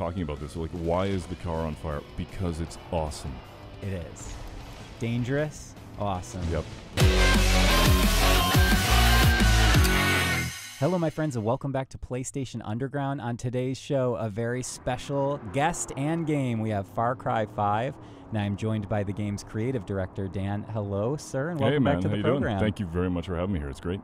talking about this. Like, why is the car on fire? Because it's awesome. It is. Dangerous, awesome. Yep. Hello, my friends, and welcome back to PlayStation Underground. On today's show, a very special guest and game. We have Far Cry 5. Now I'm joined by the game's creative director, Dan. Hello, sir, and welcome back to the program. Thank you very much for having me here. It's great.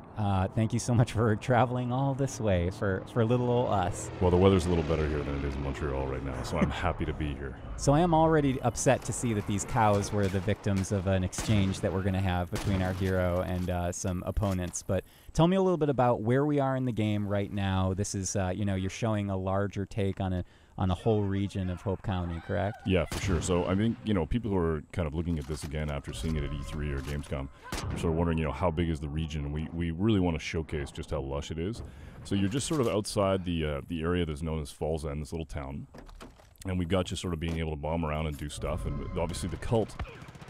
Thank you so much for traveling all this way for little old us. Well, the weather's a little better here than it is in Montreal right now, so I'm happy to be here. So I am already upset to see that these cows were the victims of an exchange that we're going to have between our hero and some opponents. But tell me a little bit about where we are in the game right now. This is, you're showing a larger take on a whole region of Hope County, correct? Yeah, for sure. So I think, people who are kind of looking at this again after seeing it at E3 or Gamescom are sort of wondering, how big is the region? And we really want to showcase just how lush it is. So you're just sort of outside the area that's known as Falls End, this little town. And we've got you sort of being able to bomb around and do stuff. And obviously the cult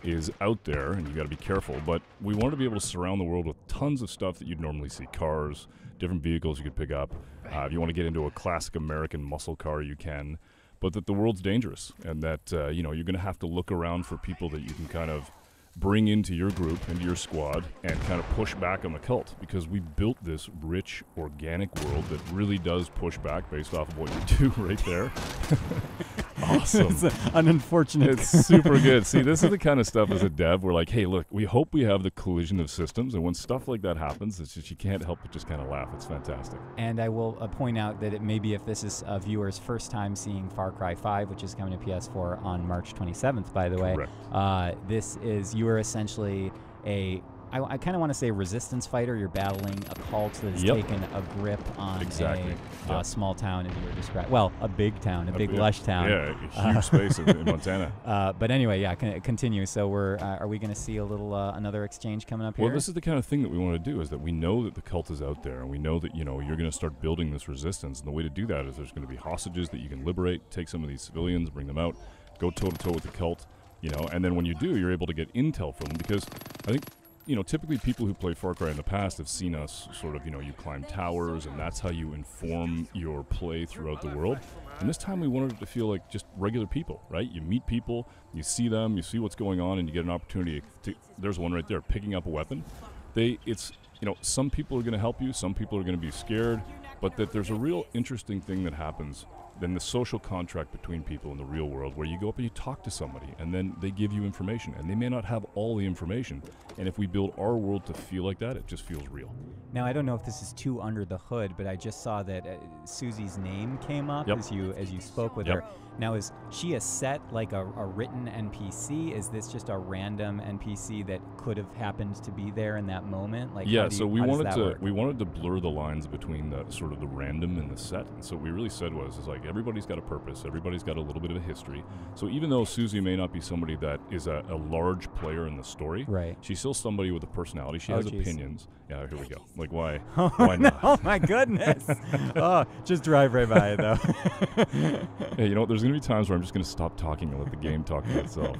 is out there, and you got to be careful. But we want to be able to surround the world with tons of stuff that you'd normally see. Cars, different vehicles you could pick up. If you want to get into a classic American muscle car, you can. But that the world's dangerous, and that you're going to have to look around for people that you can kind of bring into your group, into your squad, and kind of push back on the cult, because we built this rich, organic world that really does push back based off of what you do right there. Awesome. It's an unfortunate. It's super good. See, this is the kind of stuff as a dev, we're like, hey, look, we hope we have the collision of systems, and when stuff like that happens, it's just, you can't help but just kind of laugh. It's fantastic. And I will point out that it maybe if this is a viewer's first time seeing Far Cry 5, which is coming to PS4 on March 27th, by the way. Correct. You are essentially I kind of want to say resistance fighter. You're battling a cult that has taken a grip on a small town, as you were describing. Well, a big town, a big lush town. Yeah, a huge space in Montana. But anyway, continue. So are we going to see a little another exchange coming up here? Well, this is the kind of thing that we want to do, is that we know that the cult is out there, and we know that you're going to start building this resistance. And the way to do that is there's going to be hostages that you can liberate, take some of these civilians, bring them out, go toe-to-toe with the cult, and then when you do, you're able to get intel from them, because I think typically people who play Far Cry in the past have seen us sort of, you climb towers, and that's how you inform your play throughout the world. And this time we wanted it to feel like just regular people, right? You meet people, you see them, you see what's going on, and you get an opportunity to, there's one right there, picking up a weapon. Some people are going to help you, some people are going to be scared, but that there's a real interesting thing that happens then the social contract between people in the real world, where you go up and you talk to somebody, and then they give you information, and they may not have all the information. And if we build our world to feel like that, it just feels real. Now, I don't know if this is too under the hood, but I just saw that Susie's name came up as you spoke with her. Now, is she a set, like a written NPC? Is this just a random NPC that could have happened to be there in that moment? Like, so we wanted to blur the lines between the sort of the random and the set. And so what we really said was like, everybody's got a purpose, everybody's got a little bit of a history. So even though Susie may not be somebody that is a large player in the story, she's still somebody with a personality. She has opinions. Yeah, here we go. Like, why? Why not? Oh my goodness! Just drive right by it, though. Hey, there's going to be times where I'm just going to stop talking and let the game talk to itself.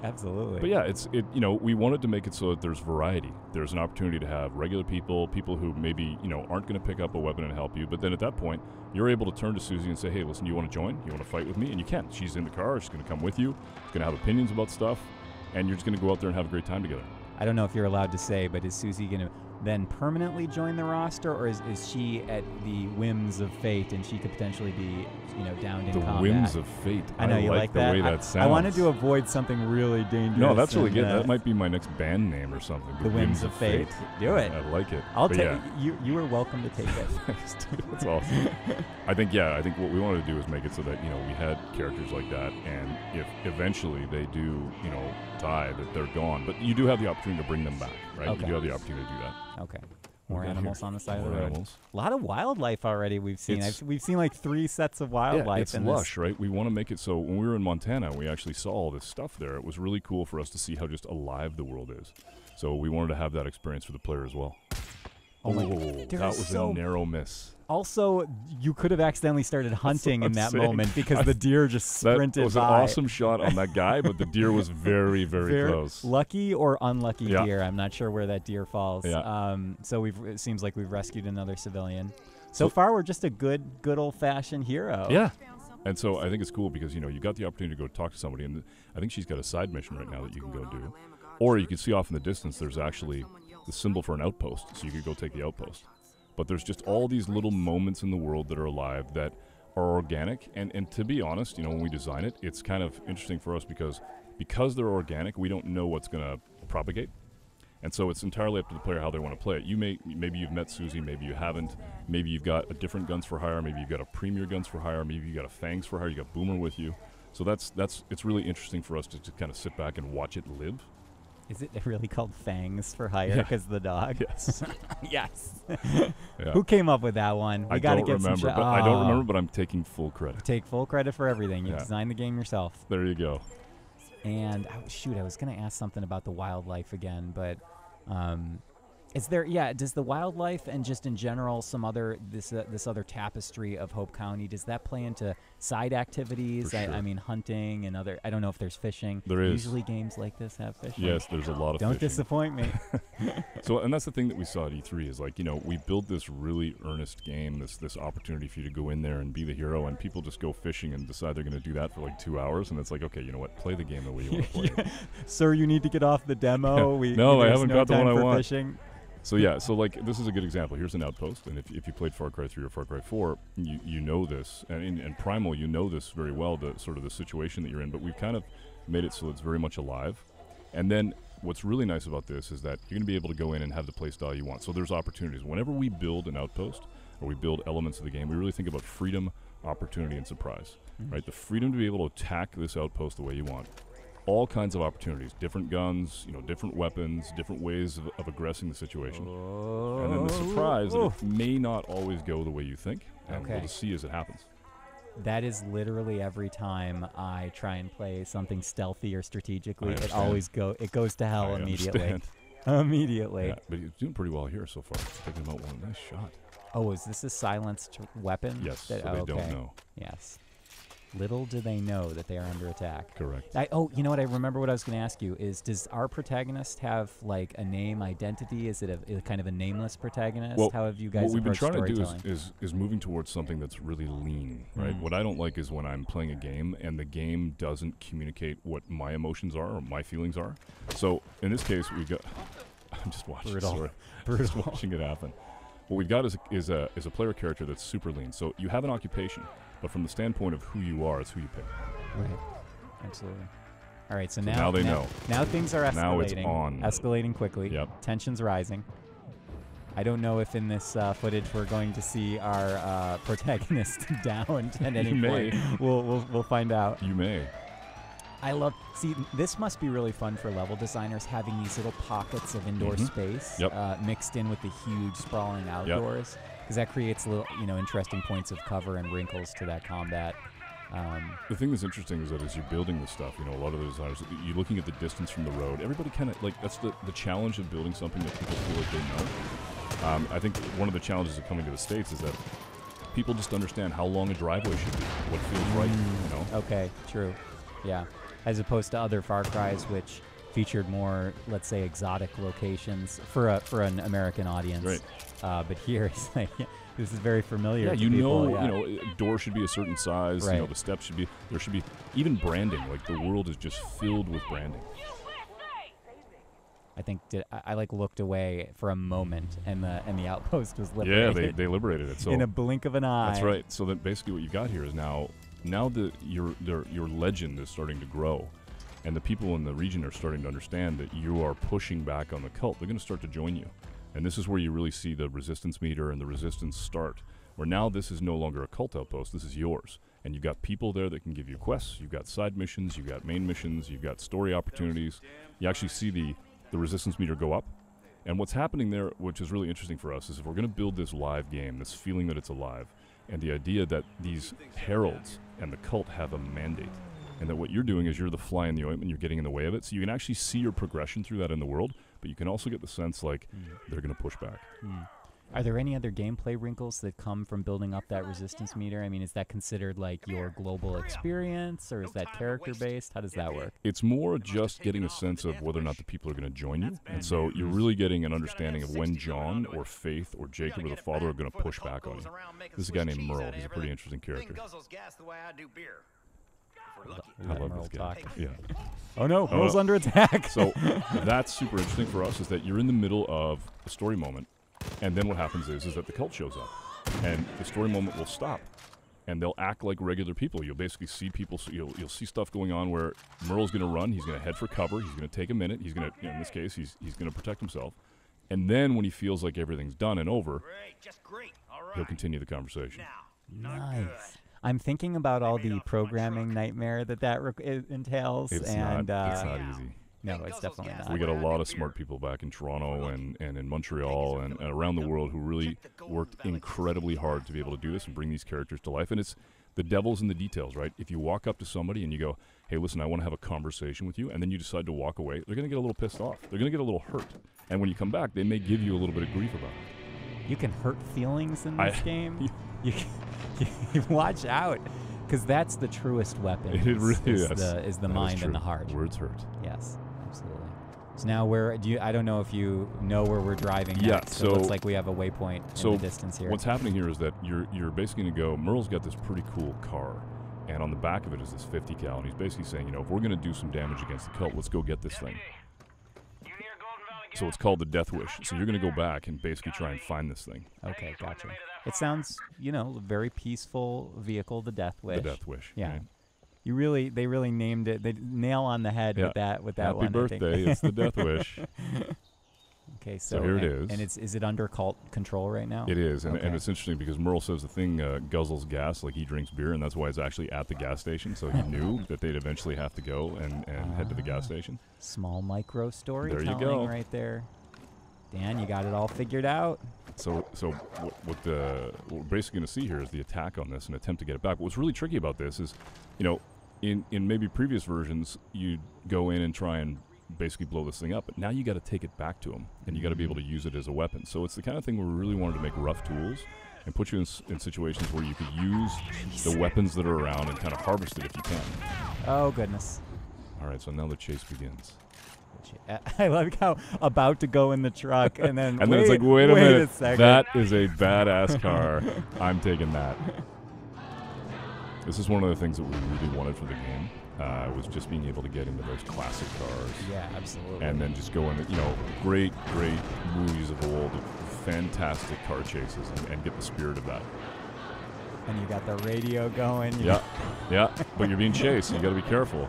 Absolutely. But yeah, we wanted to make it so that there's variety. There's an opportunity to have regular people who maybe, aren't going to pick up a weapon and help you. But then at that point, you're able to turn to Susie and say, hey, listen, you want to join? You want to fight with me? And you can. She's in the car. She's going to come with you. She's going to have opinions about stuff. And you're just going to go out there and have a great time together. I don't know if you're allowed to say, but is Susie going to then permanently join the roster, or is she at the whims of fate and she could potentially be, downed in combat? The whims of fate. I know, you like the that? way that sounds. I wanted to avoid something really dangerous. No, that's really good. That might be my next band name or something. The whims of fate. Do it. I like it. I'll take you are welcome to take it. Thanks, dude. That's awesome. I think what we wanted to do is make it so that, we had characters like that, and if eventually they do, die, that they're gone. But you do have the opportunity to bring them back, right? Okay. You do have the opportunity to do that. Okay. More animals on the side of the road. Animals. A lot of wildlife already we've seen. We've seen like 3 sets of wildlife. Yeah, it's lush, right? We want to make it so when we were in Montana, we actually saw all this stuff there. It was really cool for us to see how just alive the world is. So we wanted to have that experience for the player as well. Oh, that was a narrow miss. Also, you could have accidentally started hunting in that moment because the deer just sprinted by. That was an awesome shot on that guy, but the deer was very, very close. Lucky or unlucky deer. I'm not sure where that deer falls. Yeah. So it seems like we've rescued another civilian. So far, we're just a good old-fashioned hero. Yeah. And so I think it's cool because, you know, you got the opportunity to go talk to somebody, and I think she's got a side mission right now that you can go do. Or you can see off in the distance there's actually the symbol for an outpost, so you could go take the outpost. But there's just all these little moments in the world that are alive that are organic. And to be honest, you know, when we design it, it's kind of interesting for us because they're organic, we don't know what's going to propagate. And so it's entirely up to the player how they want to play it. Maybe you've met Susie, maybe you haven't. Maybe you've got a different guns for hire. Maybe you've got a premier guns for hire. Maybe you got a fangs for hire. You got boomer with you. So it's really interesting for us to kind of sit back and watch it live. Is it really called fangs for hire because of the dog? Yes. Yes. Yeah. Who came up with that one? I don't remember, I don't remember, but I'm taking full credit. Take full credit for everything. You designed the game yourself. There you go. And shoot, I was going to ask something about the wildlife again, but is there? Yeah, does the wildlife and just in general some other this other tapestry of Hope County, does that play into side activities? For sure. I mean, hunting and other. I don't know if there's fishing. There is. Usually games like this have fishing. Yes, there's a lot of Don't fishing. disappoint me. So, and that's the thing that we saw at E3 is like, you know, we build this really earnest game, this opportunity for you to go in there and be the hero, and people just go fishing and decide they're going to do that for like 2 hours, and it's like, okay, you know what, play the game the way you want to play it. Sir, you need to get off the demo. No, I haven't got the one I want. Fishing. So yeah, so like this is a good example. Here's an outpost, and if you played Far Cry 3 or Far Cry 4, you know this, and in Primal you know this very well, the sort of the situation that you're in. But we've kind of made it so it's very much alive. And then what's really nice about this is that you're going to be able to go in and have the play style you want. So there's opportunities. Whenever we build an outpost or we build elements of the game, we really think about freedom, opportunity, and surprise. Right? The freedom to be able to attack this outpost the way you want. All kinds of opportunities, different guns, you know, different weapons, different ways of aggressing the situation. And then the surprise that it may not always go the way you think, and we'll just see as it happens. That is literally every time I try and play something stealthy or strategically, it always goes to hell immediately. Immediately. Yeah, but he's doing pretty well here so far. Taking him out one nice shot. Oh, is this a silenced weapon? Yes, so they don't know. Yes. Little do they know that they are under attack. Correct. You know what? I remember what I was going to ask you is, does our protagonist have like a name identity? Is it a kind of a nameless protagonist? Well, how have you guys what we've been trying to do is moving towards something that's really lean, right? What I don't like is when I'm playing a game and the game doesn't communicate what my emotions are or my feelings are. So in this case, we've got. I'm just watching. Brutal. Just watching it happen. What we've got is a player character that's super lean. So you have an occupation. But from the standpoint of who you are, it's who you pick. Right. Absolutely. All right, so now they know. Now things are escalating. Now it's on. Escalating quickly. Yep. Tension's rising. I don't know if in this footage we're going to see our protagonist downed at any point. We'll find out. You may. See, this must be really fun for level designers, having these little pockets of indoor space mixed in with the huge sprawling outdoors. Because that creates little, interesting points of cover and wrinkles to that combat. The thing that's interesting is that as you're building this stuff, a lot of the designers, you're looking at the distance from the road. Everybody kind of, that's the challenge of building something that people feel like they know. I think one of the challenges of coming to the States is that people just understand how long a driveway should be, what feels right, Okay, true. Yeah. As opposed to other Far Cries, which featured more, let's say, exotic locations for an American audience. Right. But here, it's like, this is very familiar. Yeah, to people. A door should be a certain size. Right. The steps should be. There should be even branding. Like the world is just filled with branding. I think I looked away for a moment, and the outpost was liberated. Yeah, they liberated it. So in a blink of an eye. That's right. So that basically what you got here is now your legend is starting to grow. And the people in the region are starting to understand that you are pushing back on the cult. They're going to start to join you. And this is where you really see the resistance meter and the resistance start, where now this is no longer a cult outpost, this is yours. And you've got people there that can give you quests, you've got side missions, you've got main missions, you've got story opportunities. You actually see the resistance meter go up. And what's happening there, which is really interesting for us, is if we're going to build this live game, this feeling that it's alive, and the idea that these heralds and the cult have a mandate, and that what you're doing is you're the fly in the ointment, you're getting in the way of it. So you can actually see your progression through that in the world, but you can also get the sense like they're going to push back. Are there any other gameplay wrinkles that come from building up that resistance meter? I mean, is that considered like your global experience, or is that character-based? How does that work? It's more just getting a sense of whether or not the people are going to join you. And so you're really getting an understanding of when John or Faith or Jacob or the father are going to push back on you. This is a guy named Merle. He's a pretty interesting character. I love Merle this guy. talk. Yeah. Oh no, Merle's under attack. So that's super interesting for us, is that you're in the middle of a story moment, and then what happens is that the cult shows up, and the story moment will stop, and they'll act like regular people. You'll basically see people, so you'll see stuff going on where Merle's going to run, he's going to head for cover, he's going to take a minute, he's going to, in this case, he's going to protect himself, and then when he feels like everything's done and over, he'll continue the conversation. Nice. I'm thinking about all the programming nightmare that entails. It's and not easy. No, it's definitely not. We got a lot of smart people back in Toronto and in Montreal and around the world who really worked incredibly hard to be able to do this and bring these characters to life. And it's the devil's in the details, right? If you walk up to somebody and you go, hey, listen, I want to have a conversation with you, and then you decide to walk away, they're going to get a little pissed off. They're going to get a little hurt. And when you come back, they may give you a little bit of grief about it. You can hurt feelings in this game. You watch out, because that's the truest weapon. It really is the mind and the heart. Words hurt. Yes, absolutely. So now I don't know if you know where we're driving next. Yeah, So it looks like we have a waypoint in the distance here. What's happening here is that you're basically going to go, Merle's got this pretty cool car, and on the back of it is this 50 cal, and he's basically saying, if we're going to do some damage against the cult, let's go get this thing. So it's called the Death Wish. So you're going to go back and basically try and find this thing. Okay, gotcha. It sounds, very peaceful vehicle, the Death Wish. The Death Wish. Yeah. Right? They really named it. They nail on the head with that Happy one. birthday! It's the Death Wish. Okay, so here it is. And is it under cult control right now? It is, and it's interesting because Merle says the thing guzzles gas like he drinks beer, and that's why it's actually at the gas station. So he knew that they'd eventually have to go and head to the gas station. Small micro storytelling There you go. right there. Dan, you got it all figured out. So what we're basically going to see here is the attack on this and attempt to get it back. What's really tricky about this is, in maybe previous versions, you'd go in and try and basically blow this thing up, but now you got to take it back to him, and you got to be able to use it as a weapon. So it's the kind of thing where we really wanted to make rough tools and put you in situations where you could use the weapons that are around and kind of harvest it if you can. Oh, goodness. All right, so now the chase begins. I like how about to go in the truck, and then then it's like, wait a minute, second. that is a badass car. I'm taking that. This is one of the things that we really wanted for the game. Was just being able to get into those classic cars. Yeah, absolutely. And then just go into, great movies of old, fantastic car chases, and get the spirit of that. And you got the radio going. Yeah, but you're being chased, so you got to be careful.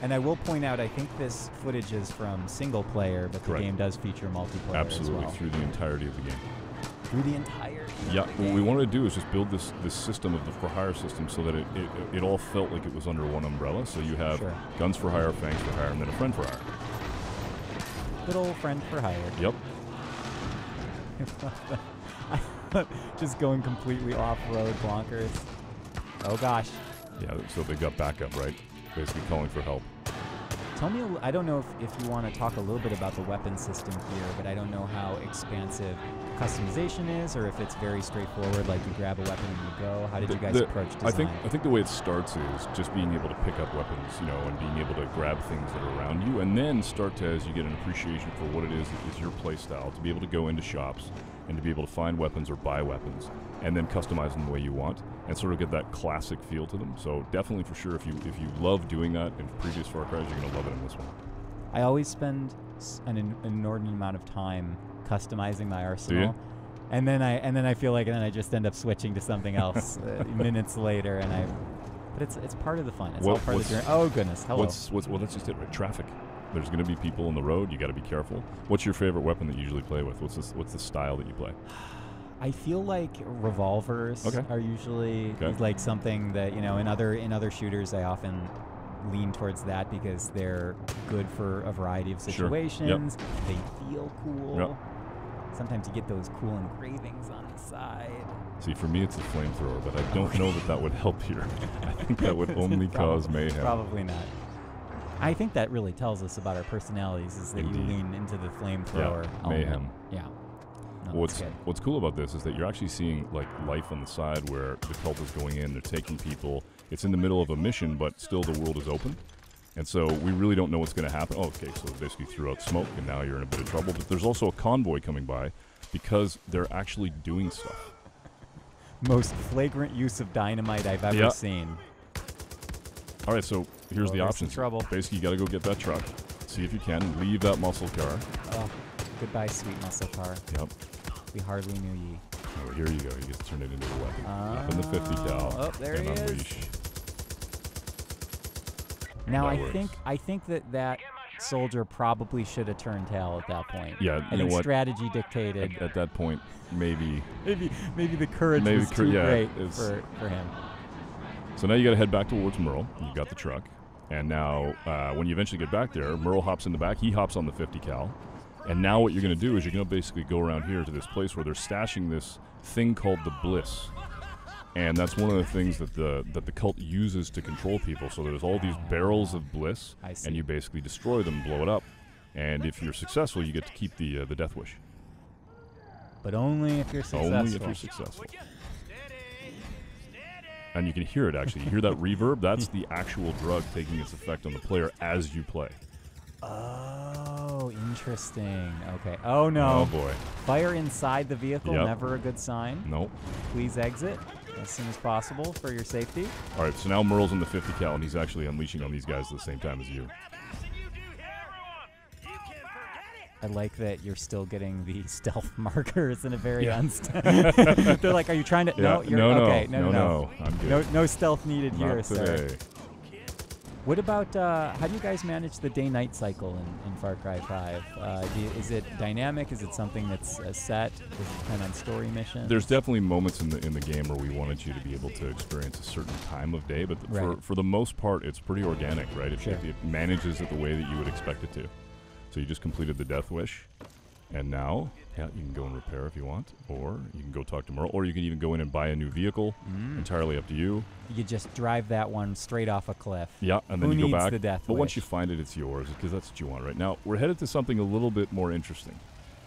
And I will point out, I think this footage is from single player, but the game does feature multiplayer Absolutely, as well. through the entirety of the game. Through the entirety. Yeah, what we wanted to do is just build this system of the for hire system so that it all felt like it was under one umbrella. So you have guns for hire, fangs for hire, and then a friend for hire. Good old friend for hire. Yep. Just going completely off-road bonkers. Oh gosh. Yeah, so they got backup, right? Basically calling for help. Tell me, I don't know if you want to talk a little bit about the weapon system here, but I don't know how expansive customization is, or if it's very straightforward, like you grab a weapon and you go. How did you guys approach design? I think the way it starts is just being able to pick up weapons, and being able to grab things that are around you, and then start to, as you get an appreciation for what it is that is your play style, to be able to go into shops and to be able to find weapons or buy weapons, and then customize them the way you want, and sort of get that classic feel to them. So definitely, for sure, if you love doing that in previous Far Cry's, you're going to love it in this one. I always spend an inordinate amount of time customizing my arsenal, and then I feel like I just end up switching to something else minutes later, but it's part of the fun. It's all part of the journey. Oh goodness, hello. Well, that's just it, right? Traffic. There's going to be people on the road. You got to be careful. What's your favorite weapon that you usually play with? What's the style that you play? I feel like revolvers are usually like something that in other shooters I often lean towards that because they're good for a variety of situations. Sure. Yep. They feel cool. Yep. Sometimes you get those cool engravings on the side. See, for me, it's a flamethrower, but I don't know that would help here. I think that would only cause mayhem. Probably not. I think that really tells us about our personalities is that you lean into the flamethrower element. Mayhem. Yeah. No, that's good. What's cool about this is that you're actually seeing like life on the side where the cult is going in, they're taking people. It's in the middle of a mission, but still the world is open. And so we really don't know what's going to happen. Oh, okay, so they basically threw out smoke, and now you're in a bit of trouble. But there's also a convoy coming by because they're actually doing stuff. Most flagrant use of dynamite I've ever seen. All right, so here's the options. Trouble. Basically, you got to go get that truck. See if you can. Leave that muscle car. Oh, goodbye, sweet muscle car. Yep. We hardly knew ye. Oh, here you go. You get to turn it into a weapon. Up in the 50 cal. Oh, there he unleash. is. Now, That I think that soldier probably should have turned tail at that point. Yeah, I think strategy dictated. At that point, maybe the courage was too great for him. So now you got to head back towards Merle. You got the truck, and now when you eventually get back there, Merle hops in the back. He hops on the 50 cal, and now what you're going to do is you're going to basically go around here to this place where they're stashing this thing called the Bliss. And that's one of the things that the cult uses to control people. So there's all these barrels of bliss, and you basically destroy them, blow it up. And if you're successful, you get to keep the Death Wish. But only if you're successful. Only if you're successful. And you can hear it, actually. You hear that reverb? That's the actual drug taking its effect on the player as you play. Oh, interesting. Okay. Oh, no. Oh, boy. Fire inside the vehicle, never a good sign. Nope. Please exit as soon as possible for your safety. All right, so now Merle's in the 50 cal, and he's actually unleashing on these guys at the same time as you. I like that you're still getting the stealth markers in a very unstealth. They're like, are you trying to? Yeah. No, you're okay. No. I'm good. No stealth needed Not here, today. sir. What about how do you guys manage the day-night cycle in Far Cry 5? Is it dynamic? Is it something that's set? Does it depend on story missions? There's definitely moments in the game where we wanted you to be able to experience a certain time of day, but for the most part, it's pretty organic, right? It manages it the way that you would expect it to. So you just completed the Death Wish, and now you can go and repair if you want, or you can go talk to Merle, or you can even go in and buy a new vehicle. Entirely up to you. You just drive that one straight off a cliff. Yeah, and then Who you go needs back. the Death But Wish? once you find it, it's yours, because that's what you want right now. We're headed to something a little bit more interesting.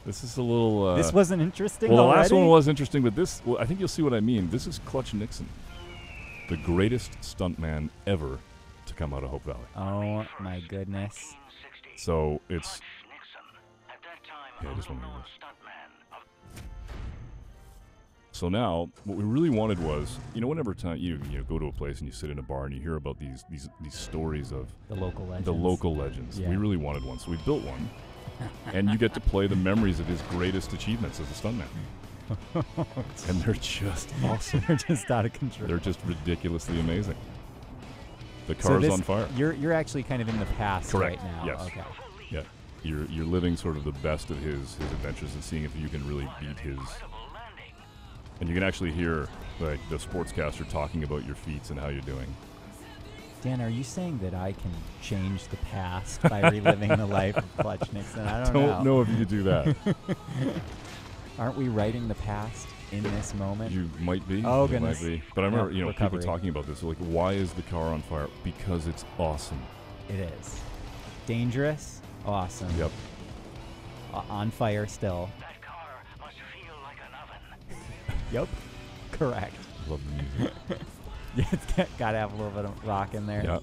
This is a little... this wasn't interesting Well, already? the last one was interesting, but this... Well, I think you'll see what I mean. This is Clutch Nixon, the greatest stuntman ever to come out of Hope Valley. Oh, my goodness. So it's... Yeah, I just want to hear this. So now, what we really wanted was, whenever time you go to a place and you sit in a bar and you hear about these stories of the local legends. The local legends. Yeah. We really wanted one, so we built one, and you get to play the memories of his greatest achievements as a stuntman. And they're just awesome. They're just out of control. They're just ridiculously amazing. The car's on fire. You're actually kind of in the past Correct. right now. Yes. Okay. Yeah. You're living sort of the best of his adventures and seeing if you can really beat his. And you can actually hear like the sportscaster talking about your feats and how you're doing. Dan, are you saying that I can change the past by reliving the life of Clutch Nixon? I don't know if you could do that. Aren't we writing the past in this moment? You might be. Oh, you goodness. Might be. But I remember, people recovery. talking about this. Like, why is the car on fire? Because it's awesome. It is. Dangerous. Awesome. Yep. On fire still. That car must feel like an oven. Yep. Correct. Love the music. Yeah, it's gotta have a little bit of rock in there. Yeah.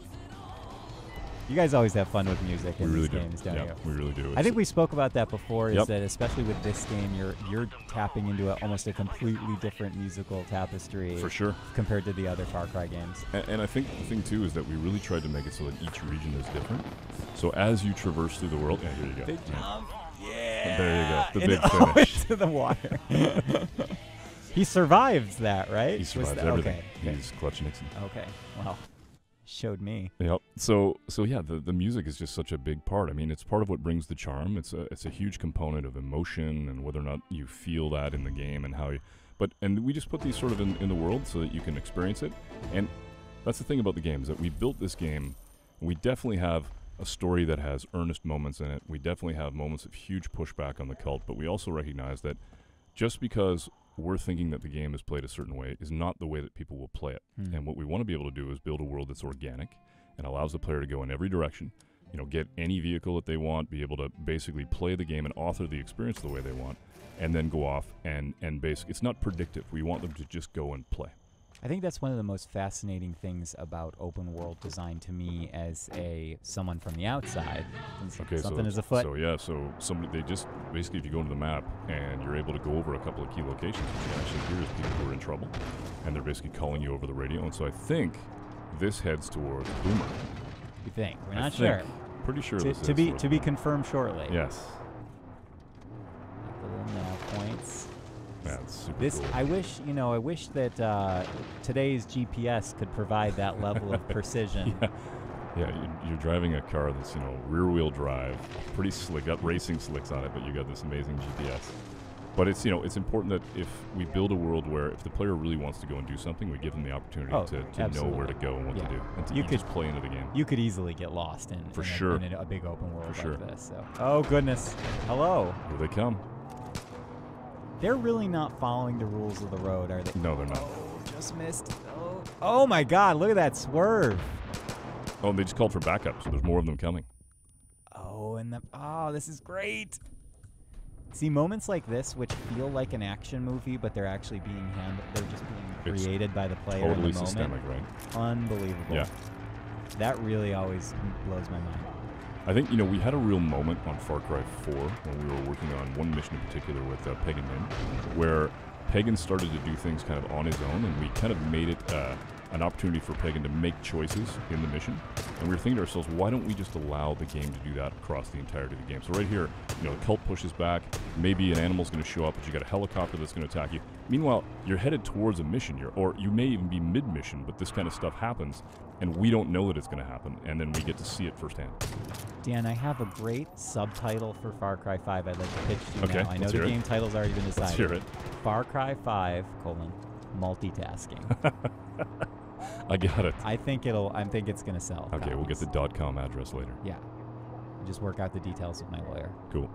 You guys always have fun with music in these games, don't you? We really do. I think we spoke about that before, is Yep. that especially with this game, you're tapping into almost a completely different musical tapestry for sure compared to the other Far Cry games. And I think the thing, too, is that we really tried to make it so that each region is different. So as you traverse through the world... Yeah, here you go. Big jump. Yeah. There you go. The big finish. Into the water. He survives that, right? He survives everything. Okay. He's Clutch Nixon. Okay. Well, showed me. Yep. So yeah, the music is just such a big part. I mean, it's part of what brings the charm. It's a huge component of emotion and whether or not you feel that in the game and how you. And we just put these sort of in the world so that you can experience it. And that's the thing about the game, is that we built this game. We definitely have a story that has earnest moments in it. We definitely have moments of huge pushback on the cult, but we also recognize that just because we're thinking that the game is played a certain way is not the way that people will play it. And what we want to be able to do is build a world that's organic and allows the player to go in every direction get any vehicle that they want, be able to basically play the game and author the experience the way they want, and then go off and basically, it's not predictive. We want them to just go and play. I think that's one of the most fascinating things about open world design to me as someone from the outside. Okay, something is afoot. So somebody, they just basically, if you go into the map and you're able to go over a couple of key locations, what you actually hear is people who are in trouble, and they're basically calling you over the radio. And so I think this heads towards Boomer. You think? We're not sure. Pretty sure this is to be confirmed shortly. Yes. The little nav points. That's super cool. I wish that today's GPS could provide that level of precision. Yeah, you're driving a car that's, rear-wheel drive, pretty slick, got racing slicks on it, but you got this amazing GPS. But it's, it's important that if we build a world where if the player really wants to go and do something, we give them the opportunity to know where to go and what to do, and to just play into the game. You could easily get lost in a big open world like this. So. Oh goodness! Hello. Here they come. They're really not following the rules of the road, are they? No, they're not. Oh, just missed. Oh my God! Look at that swerve. Oh, they just called for backup, so there's more of them coming. Oh, this is great. See, moments like this, which feel like an action movie, but they're actually being they're just being created by the player in the moment. Totally systemic, right? Unbelievable. Yeah. That really always blows my mind. I think, we had a real moment on Far Cry 4 when we were working on one mission in particular with Pagan Min, where Pagan started to do things kind of on his own, and we kind of made it an opportunity for Pagan to make choices in the mission. And we were thinking to ourselves, why don't we just allow the game to do that across the entirety of the game? So right here, the cult pushes back, maybe an animal's going to show up, but you got a helicopter that's going to attack you. Meanwhile, you're headed towards a mission, or you may even be mid-mission, but this kind of stuff happens, and we don't know that it's going to happen, and then we get to see it firsthand. Dan, I have a great subtitle for Far Cry 5 I'd like to pitch to you now. I know the game title's already been decided. Let's hear it. Far Cry 5, multitasking. I got it. I think it's going to sell. Okay, copies. we'll get the .com address later. Yeah. Just work out the details with my lawyer. Cool.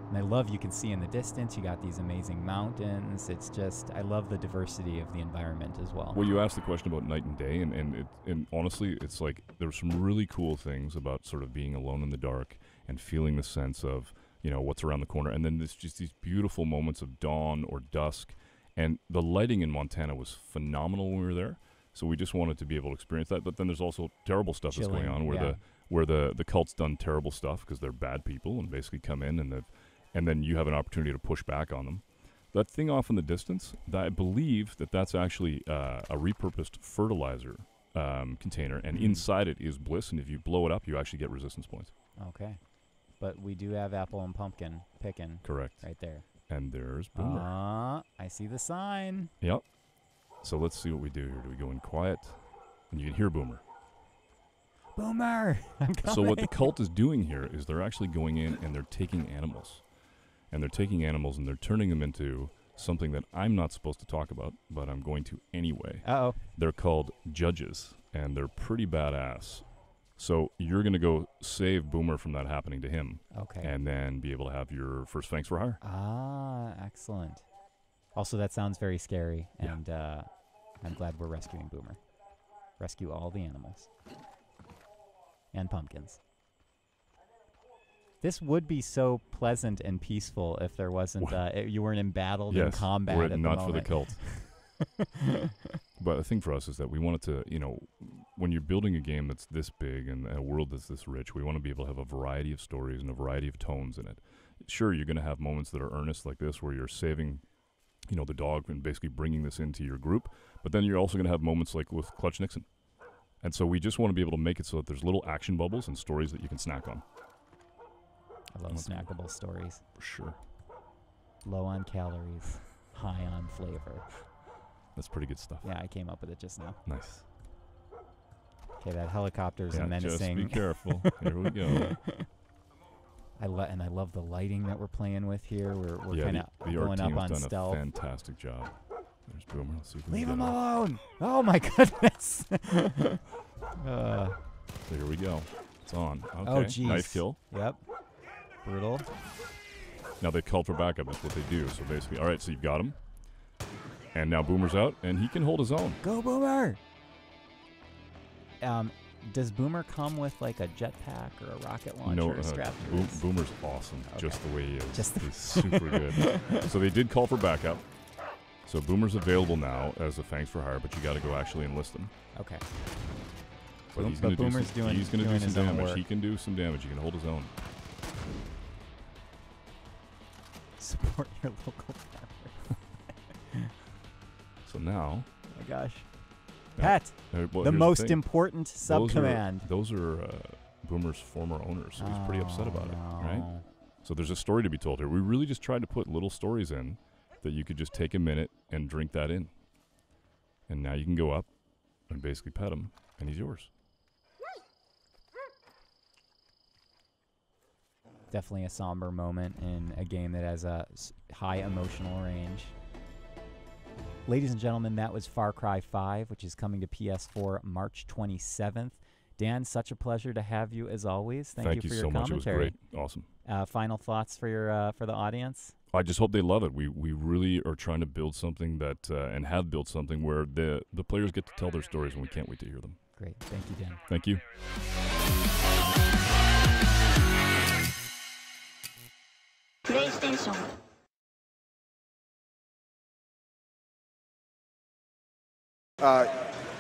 And I love, you can see in the distance, you got these amazing mountains. It's just, I love the diversity of the environment as well. Well, you asked the question about night and day, and honestly, it's like there's some really cool things about sort of being alone in the dark and feeling the sense of, what's around the corner. And then there's just these beautiful moments of dawn or dusk. And the lighting in Montana was phenomenal when we were there. So we just wanted to be able to experience that. But then there's also terrible stuff that's going on where the cult's done terrible stuff because they're bad people and basically come in and then you have an opportunity to push back on them. That thing off in the distance, I believe that's actually a repurposed fertilizer container, and inside it is bliss, and if you blow it up, you actually get resistance points. Okay. But we do have apple and pumpkin picking. Correct. Right there. And there's Boomer. I see the sign. Yep. So let's see what we do here. Do we go in quiet? And you can hear Boomer. Boomer! I'm coming. So what the cult is doing here is they're actually going in and they're taking animals. And they're taking animals and they're turning them into something that I'm not supposed to talk about, but I'm going to anyway. Uh-oh. They're called judges, and they're pretty badass. So you're going to go save Boomer from that happening to him. Okay. And then be able to have your first thanks for hire. Ah, excellent. Also, that sounds very scary, and I'm glad we're rescuing Boomer. Rescue all the animals. And pumpkins. This would be so pleasant and peaceful if there wasn't, you weren't embattled in combat were at it the not moment. for the cult. But the thing for us is that we wanted to, when you're building a game that's this big and a world that's this rich, we want to be able to have a variety of stories and a variety of tones in it. Sure, you're going to have moments that are earnest like this where you're saving, the dog and basically bringing this into your group, but then you're also going to have moments like with Clutch Nixon. And so we just want to be able to make it so that there's little action bubbles and stories that you can snack on. I love snackable stories. For sure. Low on calories, high on flavor. That's pretty good stuff. Yeah, I came up with it just now. Nice. Okay, that helicopter's menacing. Just be careful. Here we go. I love the lighting that we're playing with here. We're kind of the going art up on team's done stealth. a fantastic job. There's Boomer. Let's see if we Leave can him get alone! Oh my goodness! So here we go. It's on. Okay. Oh jeez. Knife kill. Yep. Brutal. Now they called for backup. That's what they do. So basically, all right. So you've got him, and now Boomer's out, and he can hold his own. Go Boomer! Does Boomer come with like a jetpack or a rocket launcher No, strapped to his- Boomer's awesome, just the way he is. Just the He's super good. So they did call for backup. So Boomer's available now as a Fangs for Hire, but you got to go actually enlist him. Okay. But he's But going to do Boomer's some, doing- he's gonna doing do his some own damage. work. He can do some damage. He can hold his own. Support your local farmer. So now, Oh my gosh. Yeah. Pat, well, the here's most thing. important sub-command. Those are Boomer's former owners, so he's pretty upset about it, right? no. So there's a story to be told here. We really just tried to put little stories in that you could just take a minute and drink that in. And now you can go up and basically pet him, and he's yours. Definitely a somber moment in a game that has a high emotional range. Ladies and gentlemen, that was Far Cry 5, which is coming to PS4 March 27th. Dan, such a pleasure to have you as always. Thank you for your so much. commentary. It was great. Awesome. Final thoughts for your for the audience? I just hope they love it. We really are trying to build something that and have built something where the players get to tell their stories, and we can't wait to hear them. Great. Thank you, Dan. Thank you. PlayStation.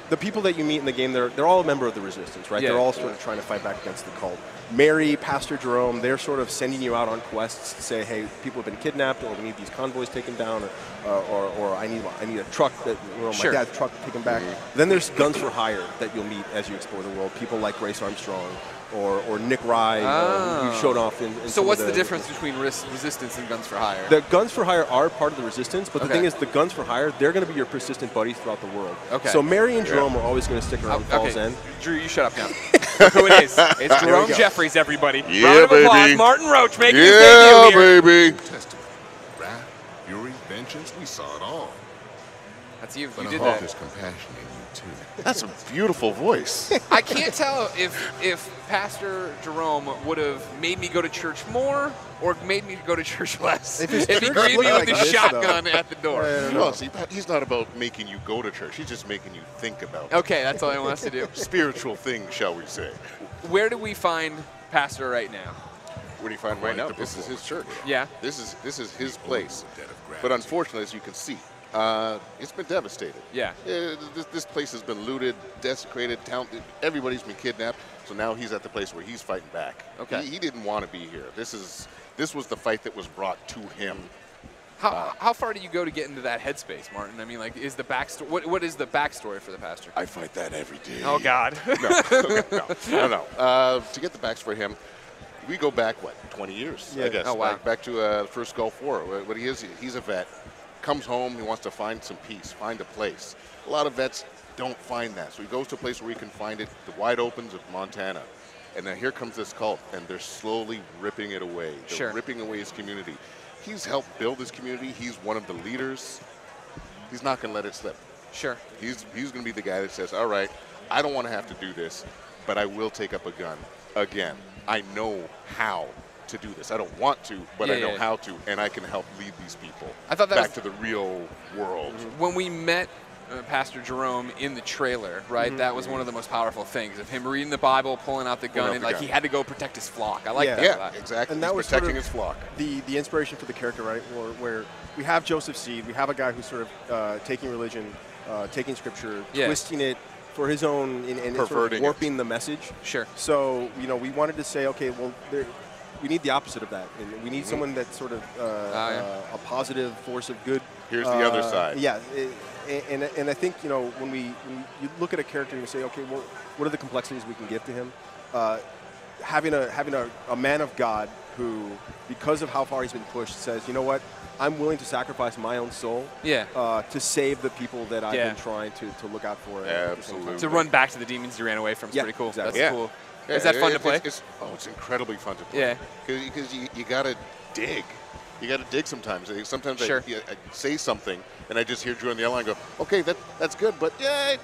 The people that you meet in the game, they're all a member of the Resistance, right? Yeah. They're all sort of trying to fight back against the cult. Mary, Pastor Jerome, they're sort of sending you out on quests to say, hey, people have been kidnapped, or we need these convoys taken down, or I need a truck that, Sure. my dad's truck taken back. Then there's guns for hire that you'll meet as you explore the world. People like Grace Armstrong or Nick Rye, who you showed off in So some of what's the difference between Resistance and Guns for Hire? The guns for hire are part of the Resistance, but the Okay. thing is, the guns for hire, they're going to be your persistent buddies throughout the world. Okay. So Mary and Jerome are always going to stick around Falls End. Drew, you shut up now. Who it is? It's Jerome go. Jeffries, everybody. Yeah, Round of applause. baby. Martin Roach making his Yeah, debut here. baby. Testament, wrath, fury, vengeance, we saw it all. That's you. But You I did hope that. there's compassion in you, too. That's a beautiful voice. I can't tell if Pastor Jerome would have made me go to church more or made me go to church less. If his If he church greeted me looked with like the this, shotgun at the door. No, see, he's not about making you go to church. He's just making you think about Okay, that's all I want us to do. spiritual things, shall we say. Where do we find Pastor right now? What do you find right now? This is his church. Yeah. This is his place. Debt of But gratitude. unfortunately, as you can see, it's been devastated. Yeah. This place has been looted, desecrated, everybody's been kidnapped. So now he's at the place where he's fighting back. Okay. He didn't want to be here. This was the fight that was brought to him. How far do you go to get into that headspace, Martin? I mean, like, is the backstory? What is the backstory for the pastor? I fight that every day. Oh God. No. To get the backs for him, we go back, 20 years, Yeah. I guess. Oh, wow. Back to the first Gulf War. What he is, he's a vet. Comes home, he wants to find some peace, find a place. A lot of vets don't find that. So he goes to a place where he can find it, the wide opens of Montana. And then here comes this cult, and they're slowly ripping it away. They're Sure. ripping away his community. He's helped build his community. He's one of the leaders. He's not going to let it slip. Sure. He's going to be the guy that says, all right, I don't want to have to do this, but I will take up a gun again. I know how to do this. I don't want to, but I know how to, and I can help lead these people I thought that back was- to the real world. When we met Pastor Jerome in the trailer, right? That was one of the most powerful things of him reading the Bible, pulling out the gun, out and the like gun. he had to go protect his flock. I like Yeah. that. a Yeah, lot. exactly. And that He's was sort protecting of his flock. the inspiration for the character, right? Where we have Joseph Seed, we have a guy who's sort of taking religion, taking scripture, Yeah. twisting it for his own, and sort Perverting of it. warping the message. Sure. So, we wanted to say, okay, well, we need the opposite of that. And we need someone that's sort of a positive force of good. Here's the other side. Yeah. And I think, when you look at a character and you say, okay, well, what are the complexities we can give to him? Having a man of God who, because of how far he's been pushed, says, you know what, I'm willing to sacrifice my own soul to save the people that I've been trying to look out for. Absolutely. To run back to the demons you ran away from is Yeah, pretty cool. exactly. That's Yeah. cool. Yeah, Is that fun to play? It's incredibly fun to play. Yeah. Because you got to dig. You got to dig sometimes. Sometimes Sure. I say something, and I just hear Drew on the other line go, "Okay, that's good, but yeah,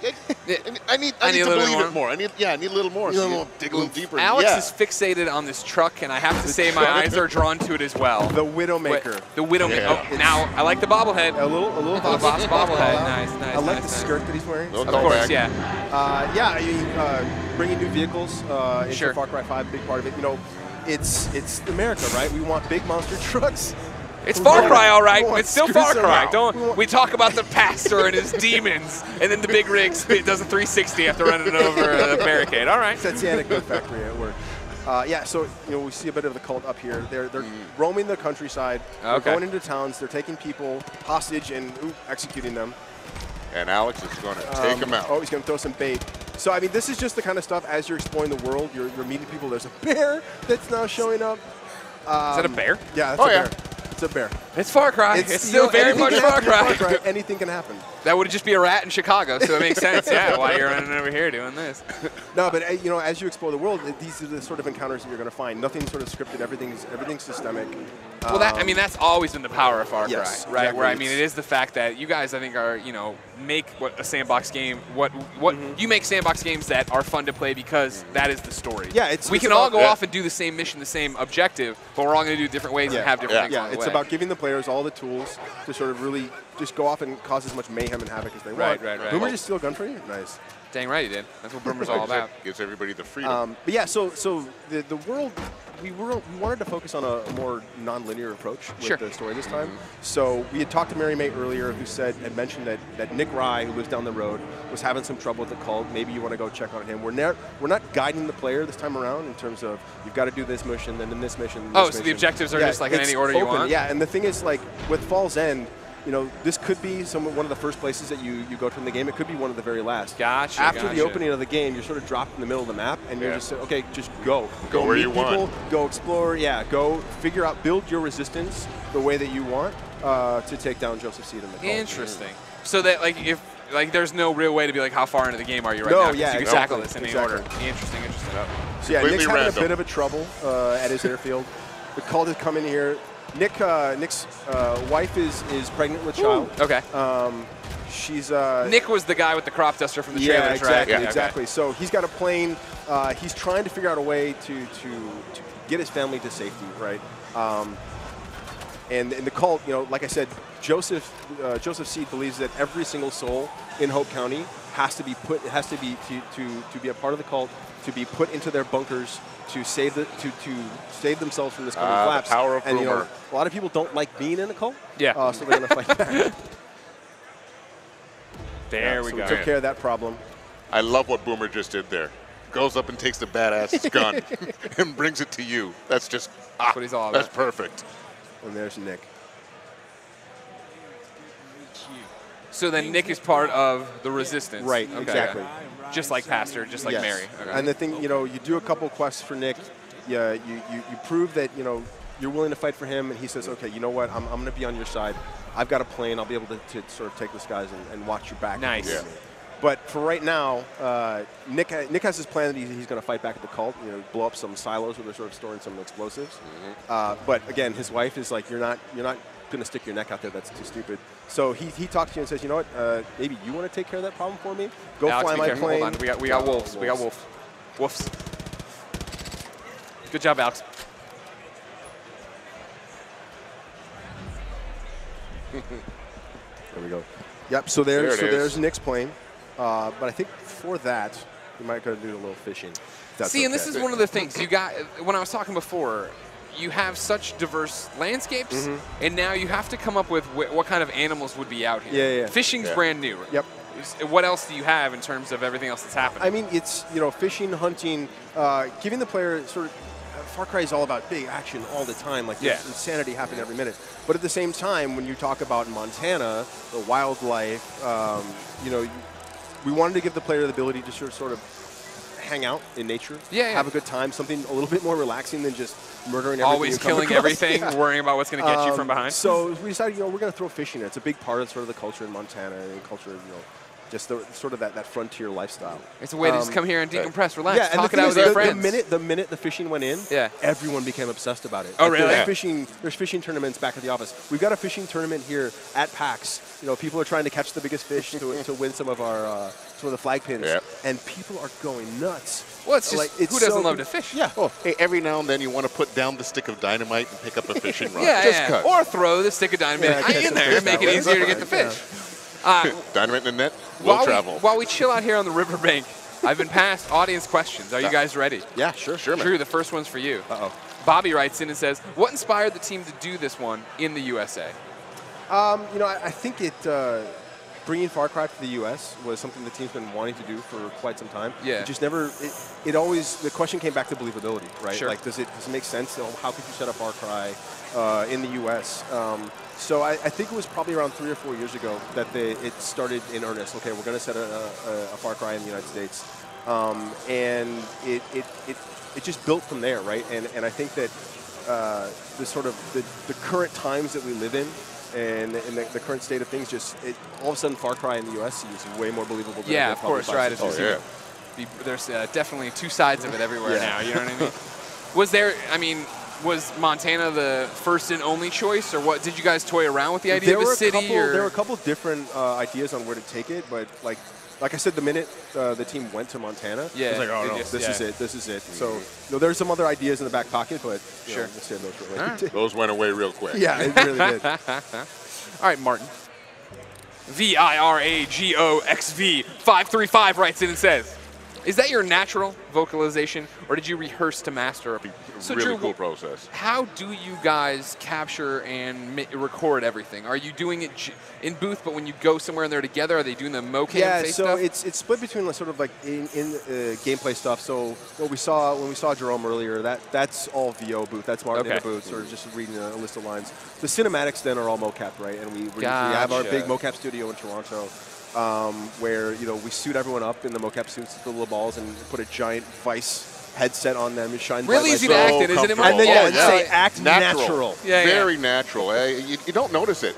I need to believe it more. I need a little more. So dig a little deeper." Alex yeah. is fixated on this truck, and I have to say my eyes are drawn to it as well. The Widowmaker. The Widowmaker. Yeah. Oh, now I like the bobblehead. A little The boss bobblehead. Nice, nice. I like nice, the nice. skirt that he's wearing. Little Of course, callback. yeah. Yeah, I mean, bringing new vehicles into Sure. Far Cry 5, big part of it. You know, it's America, right? We want big monster trucks. It's Far Cry, all right. We want It's still screws Far Cry. around. Don't we talk about the pastor and his demons, and then the big rig does a 360 after running over the barricade. All right. Satanic Good Factory at work. Yeah, so you know we see a bit of the cult up here. They're roaming the countryside. They're Okay. going into towns. They're taking people hostage and executing them. And Alex is going to take him out. Oh, he's going to throw some bait. So I mean, this is just the kind of stuff as you're exploring the world. You're meeting people. There's a bear that's now showing up. Is that a bear? Yeah, that's Oh, a yeah. bear. It's a bear. It's Far Cry. It's you still know, very anything much can Far happen in Cry. Anything can happen. That would just be a rat in Chicago, so it makes sense. Yeah, why you're running over here doing this? No, but you know, as you explore the world, these are the sort of encounters that you're going to find. Nothing's sort of scripted. Everything's systemic. Well, I mean, that's always been the power of Far Cry, Yes, right? exactly. Where I mean, it is the fact that you guys, I think, are make what a sandbox game. What you make sandbox games that are fun to play because that is the story. Yeah, we it's can all about- go off and do the same mission, the same objective, but we're all going to do it different ways and have different things Yeah, along the it's way. about giving the players all the tools to sort of really just go off and cause as much mayhem and havoc as they Right, want. right. Boomer just steal a gun for you? Nice. Dang right, he did. That's what Boomer's all about. Gives everybody the freedom. But yeah, so the world, we wanted to focus on a more non-linear approach with Sure. the story this time. So we had talked to Mary May earlier, who had mentioned that Nick Rye, who lives down the road, was having some trouble with the cult. Maybe you want to go check on him. We're not guiding the player this time around in terms of you've got to do this mission, then this mission. Then Oh, this so the mission. objectives are Yeah, just like in it's any order you open, want? Yeah, and the thing is, like with Fall's End, you know, this could be one of the first places that you go to in the game. It could be one of the very last. Gotcha, After gotcha. the opening of the game, you're sort of dropped in the middle of the map, and you're Yeah. just okay, just go. Go where meet you people, want. Go explore. Yeah, go figure out, build your resistance the way that you want to take down Joseph Seed and the cult. Interesting. So that if there's no real way to be like how far into the game are you right No, now? 'Cause yeah, you can exactly, tackle this in any exactly. order. Interesting. So yeah, Completely Nick's having random. a bit of a trouble at his airfield. The cult has come in here. Nick's wife is pregnant with child. Okay. She's Nick was the guy with the crop duster from the trailers, exactly, right? Yeah, exactly. So he's got a plane. He's trying to figure out a way to get his family to safety, right? And the cult, you know, like I said, Joseph Seed believes that every single soul in Hope County has to be to be a part of the cult, to be put into their bunkers to save themselves from this coming The collapse. power of and you know, Boomer. a lot of people don't like being in a cult. Yeah. So they're going to fight back. There we So go. we took care of that problem. I love what Boomer just did there. Goes up and takes the badass's gun and brings it to you. That's just That's what he's all That's about. perfect. And there's Nick. So then Nick is part of the resistance. Right, Okay. exactly. Just like Pastor, just like Yes. Mary. Okay. And the thing, you know, you do a couple quests for Nick. Yeah, you prove that, you know, you're willing to fight for him, and he says, okay, you know what, I'm going to be on your side. I've got a plane. I'll be able to sort of take this guys and watch your back. Nice. Yeah. But for right now, Nick has his plan that he's going to fight back at the cult, you know, blow up some silos where they're sort of storing some explosives. But again, his wife is like, you're not going to stick your neck out there. That's too stupid. So he talks to you and says, you know what, maybe you want to take care of that problem for me? Go Alex, fly be my careful. plane. Hold on. We got wolves. We got wolves. Good job, Alex. There we go. Yep. So There it there's is. Nick's plane. But I think for that, we might go do a little fishing. if that's See, and this okay. is one of the things you got when I was talking before. You have such diverse landscapes, and now you have to come up with what kind of animals would be out here. Yeah. Fishing's Yeah. brand new. Yep. What else do you have in terms of everything else that's happening? I mean, it's, you know, fishing, hunting, giving the player sort of. Far Cry is all about big action all the time. Like, there's insanity happening every minute. But at the same time, when you talk about Montana, the wildlife, you know, we wanted to give the player the ability to sort of hang out in nature, have a good time, something a little bit more relaxing than just murdering everything. Always you come killing across. everything, Yeah. worrying about what's going to get you from behind. So we decided, you know, we're going to throw fishing in. It's a big part of sort of the culture in Montana and culture of, you know, just sort of that frontier lifestyle. It's a way to just come here and decompress, relax, yeah, talk and it out with your friends. The minute the fishing went in, everyone became obsessed about it. Oh, really? There's fishing tournaments back at the office. We've got a fishing tournament here at PAX. You know, people are trying to catch the biggest fish to win some of the flag pins, and people are going nuts. Well, it's just who doesn't love to fish? Yeah. Oh, hey, every now and then you want to put down the stick of dynamite and pick up a fishing rod. Yeah, or throw the stick of dynamite in there and make it easier to get the fish. Dynamite in the net will travel. While we chill out here on the riverbank, I've been passed audience questions. Are you guys ready? Yeah, sure, man. Drew, the first one's for you. Uh-oh. Bobby writes in and says, what inspired the team to do this one in the USA? You know, I think bringing Far Cry to the U.S. was something the team's been wanting to do for quite some time. Yeah. It just never, it always, the question came back to believability, right? Sure. Like, does it make sense? How could you set up Far Cry in the U.S.? So I think it was probably around 3 or 4 years ago that it started in earnest. Okay, we're going to set a Far Cry in the United States. And it just built from there, right? And I think that the sort of the current times that we live in, and the current state of things, all of a sudden Far Cry in the U.S. seems way more believable than of course, right. There's definitely two sides of it everywhere now, you know what I mean? Was Montana the first and only choice, or what? Did you guys toy around with the idea of a city? There were a couple different ideas on where to take it, but like I said, the minute the team went to Montana, it was like, oh no, this is it. So there's some other ideas in the back pocket, but we'll save those for later. Those went away real quick. Yeah, it really did. All right, Martin. VIRAGOXV535 writes in and says, is that your natural vocalization, or did you rehearse to master? So really cool process. How do you guys capture and record everything? Are you doing it in booth, but when you go somewhere and they're together, are they doing the mocap stuff? Yeah, so it's split between sort of like in gameplay stuff. So when we saw Jerome earlier, that's all VO booth. That's Martin in the booth, or just reading a list of lines. The cinematics then are all mocap, right? And we have our big mocap studio in Toronto. Where we suit everyone up in the mocap suits with the little balls and put a giant Vice headset on them and shine really easy to act in, isn't it? And then say act natural. Very natural. You don't notice it.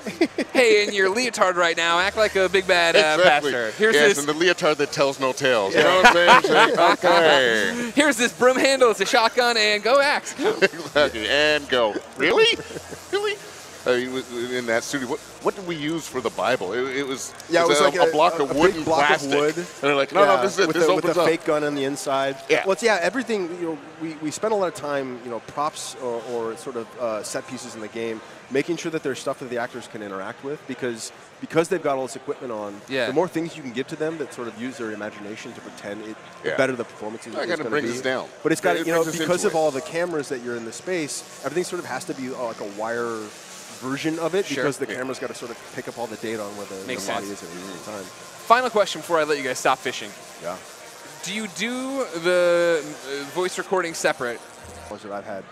Hey, in your leotard right now, act like a big bad pastor. Here's this. And the leotard that tells no tales. You know what I'm saying? Okay. Here's this broom handle. It's a shotgun, and go act. Exactly. And go. Really? Really? In that studio, what did we use for the Bible? It was like a block of wood and plastic. Of wood. And they're like, no, this is it. This opens with a up. fake gun on the inside. Yeah. Well, everything. We spent a lot of time, props or sort of set pieces in the game, making sure that there's stuff that the actors can interact with, because they've got all this equipment on. The more things you can give to them that sort of use their imagination to pretend, the better the performance is going to be. Brings us down. But it's got because of all the cameras that you're in the space, everything sort of has to be like a wire version of it, because the camera's got to sort of pick up all the data on where the body is at any time. Final question before I let you guys stop fishing. Yeah. Do you do the voice recording separate? I've had.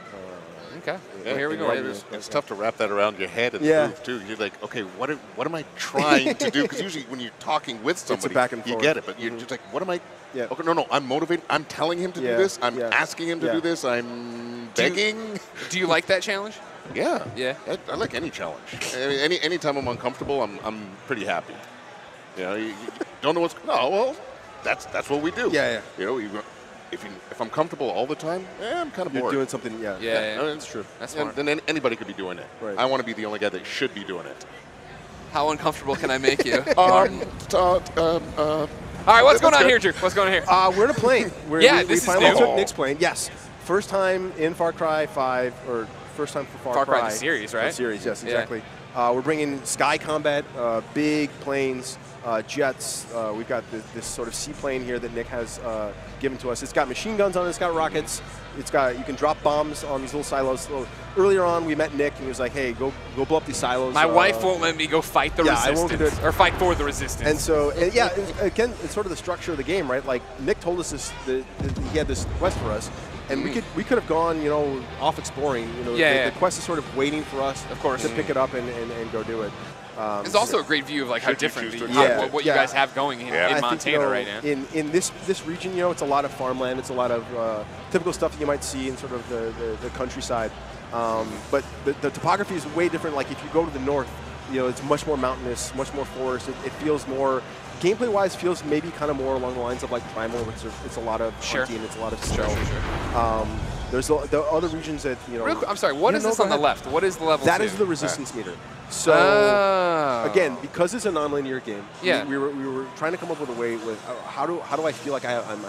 Okay. Well, here we go. It's tough to wrap that around your head in the booth, too. You're like, okay, what am I trying to do? Because usually when you're talking with somebody, you get it. But you're just like, what am I? Yeah. Okay, no, I'm motivated. I'm telling him to do this. I'm asking him to do this. I'm begging. Do you like that challenge? Yeah. Yeah. I like any challenge. Anytime I'm uncomfortable, I'm pretty happy. You don't know what's. No, well, that's what we do. Yeah. If I'm comfortable all the time, I'm kind of bored. You're doing something. Yeah. That's true. That's smart. Then anybody could be doing it. Right. I want to be the only guy that should be doing it. How uncomfortable can I make you? All right, what's going on here, Drew? What's going on here? We're in a plane. This we is finally new. took Nick's plane. Yes. First time in Far Cry 5, or first time for Far Cry. The series, right? The series, yes, exactly. We're bringing sky combat, big planes, jets. We've got this sort of seaplane here that Nick has given to us. It's got machine guns on it. It's got rockets. You can drop bombs on these little silos. So earlier on, we met Nick, and he was like, "Hey, go blow up these silos." My wife won't let me go fight the resistance, I won't do it. or fight for the resistance. And so, again, it's sort of the structure of the game, right? Like Nick told us he had this quest for us. And we could have gone, off exploring. The quest is sort of waiting for us, of course, to pick it up and go do it. It's also a great view of how different what you guys have going in Montana right now. In this region, it's a lot of farmland. It's a lot of typical stuff that you might see in sort of the countryside. But the topography is way different. Like if you go to the north, it's much more mountainous, much more forest. It feels more gameplay-wise feels maybe kind of more along the lines of like Primal, which it's a lot of hunting, it's a lot of stealth. There's the other regions that, you know... I'm sorry, what is this on the left? What is the level 2? That is the resistance meter. So, again, because it's a non-linear game, we were trying to come up with a way with how do I feel like I'm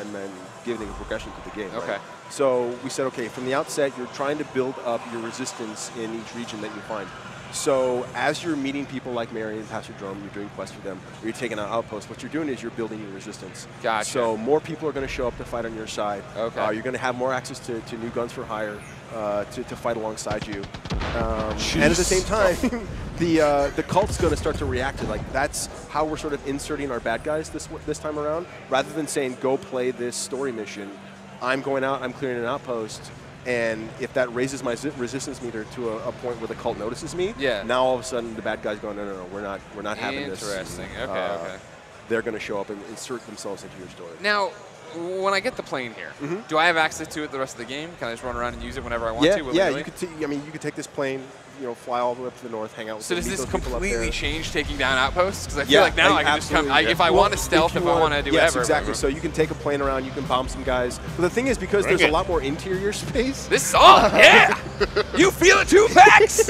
giving a progression to the game, right? Okay. So we said, okay, from the outset, you're trying to build up your resistance in each region that you find. So as you're meeting people like Mary and Pastor Drum, you're doing quests for them, or you're taking out outposts, what you're doing is you're building your resistance. Gotcha. So more people are going to show up to fight on your side. Okay. You're going to have more access to new guns for hire to fight alongside you. And at the same time, the cult's going to start to react to, like, that's how we're sort of inserting our bad guys this time around. Rather than saying, go play this story mission, I'm going out, I'm clearing an outpost, and if that raises my resistance meter to a point where the cult notices me, now all of a sudden the bad guys going, no, we're not having this. Interesting. Okay. They're going to show up and insert themselves into your story. Now, when I get the plane here, do I have access to it the rest of the game? Can I just run around and use it whenever I want to? Yeah, you could. You could take this plane, fly all the way up to the north, hang out with. So them, does meet this those people up completely there. change taking down outposts? Because I feel like now I can just come. If I want to stealth, if I want to do yes, whatever. Exactly. So you can take a plane around, you can bomb some guys. But the thing is, because there's a lot more interior space. This song, yeah! You feel it too, Pax!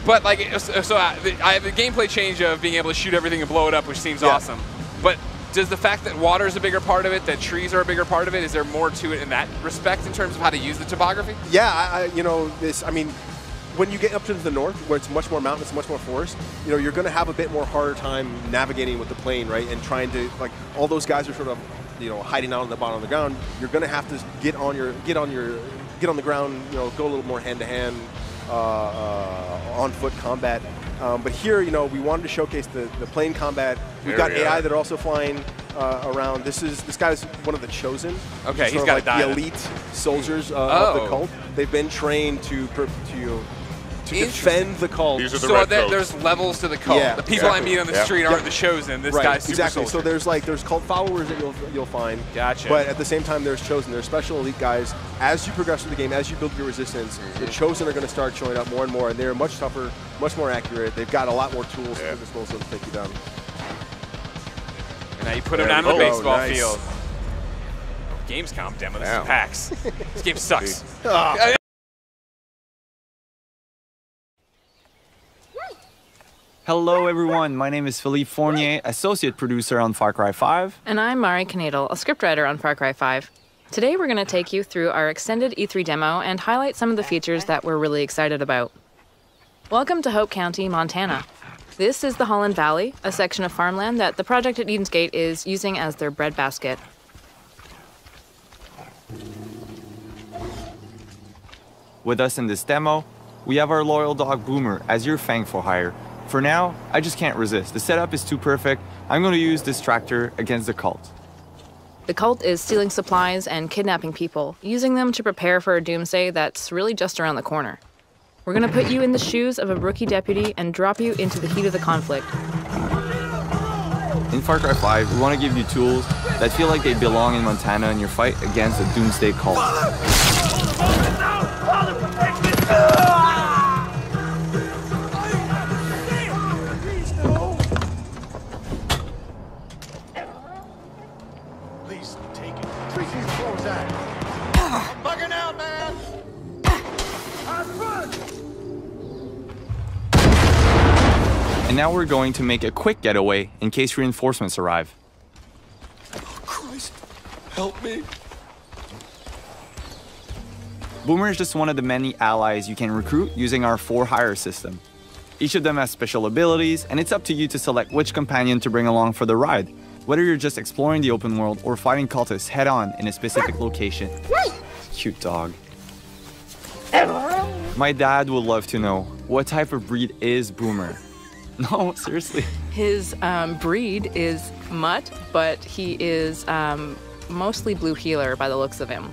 But like, I have the gameplay change of being able to shoot everything and blow it up, which seems awesome. But does the fact that water is a bigger part of it, that trees are a bigger part of it, is there more to it in that respect in terms of how to use the topography? Yeah, when you get up to the north, where it's much more mountainous, much more forest, you're going to have a bit more harder time navigating with the plane, right? And trying to, like, all those guys are sort of, hiding out on the bottom of the ground. You're going to have to get on the ground, go a little more hand-to-hand. On-foot combat. But here, we wanted to showcase the plane combat. We've got AI that are also flying around. This guy's one of the chosen. Okay, he's got the elite soldiers of the cult. They've been trained to defend the cult. These are the so red there's levels to the cult. Yeah, the people I meet on the street aren't the chosen. This guy's super soldier. So there's cult followers that you'll find. Gotcha. But at the same time, there's chosen. There's special elite guys. As you progress through the game, as you build your resistance, the chosen are going to start showing up more and more, and they're much tougher, much more accurate. They've got a lot more tools at this disposal to take you down. And now you put them down on the baseball field. Gamescom demo. This is PAX. This game sucks. Hello everyone, my name is Philippe Fournier, associate producer on Far Cry 5. And I'm Mari Knadel, a scriptwriter on Far Cry 5. Today we're going to take you through our extended E3 demo and highlight some of the features that we're really excited about. Welcome to Hope County, Montana. This is the Holland Valley, a section of farmland that the project at Eden's Gate is using as their breadbasket. With us in this demo, we have our loyal dog Boomer as your fang for hire. For now, I just can't resist. The setup is too perfect. I'm going to use this tractor against the cult. The cult is stealing supplies and kidnapping people, using them to prepare for a doomsday that's really just around the corner. We're going to put you in the shoes of a rookie deputy and drop you into the heat of the conflict. In Far Cry 5, we want to give you tools that feel like they belong in Montana in your fight against the doomsday cult. And now we're going to make a quick getaway in case reinforcements arrive. Oh, Christ, help me. Boomer is just one of the many allies you can recruit using our 4-hire system. Each of them has special abilities, and it's up to you to select which companion to bring along for the ride, whether you're just exploring the open world or fighting cultists head-on in a specific location. Cute dog. My dad would love to know, what type of breed is Boomer? No, seriously. His breed is mutt, but he is mostly blue heeler by the looks of him.